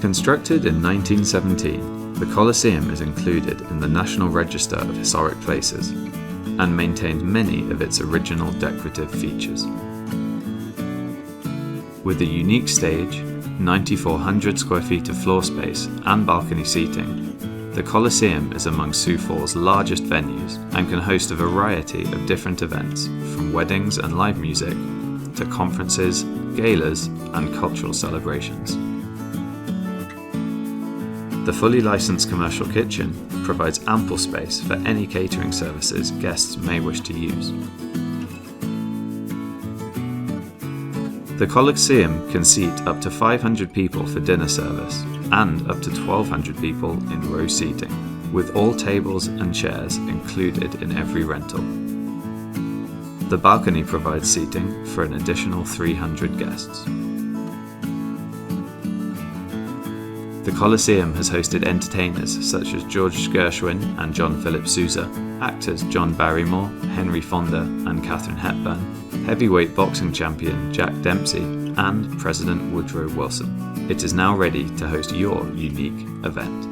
Constructed in 1917, the Coliseum is included in the National Register of Historic Places and maintains many of its original decorative features. With a unique stage, 9,400 square feet of floor space and balcony seating, the Coliseum is among Sioux Falls' largest venues and can host a variety of different events, from weddings and live music to conferences, galas, and cultural celebrations. The fully licensed commercial kitchen provides ample space for any catering services guests may wish to use. The Coliseum can seat up to 500 people for dinner service and up to 1,200 people in row seating, with all tables and chairs included in every rental. The balcony provides seating for an additional 300 guests. The Coliseum has hosted entertainers such as George Gershwin and John Philip Sousa, actors John Barrymore, Henry Fonda and Katharine Hepburn, heavyweight boxing champion Jack Dempsey, and President Woodrow Wilson. It is now ready to host your unique event.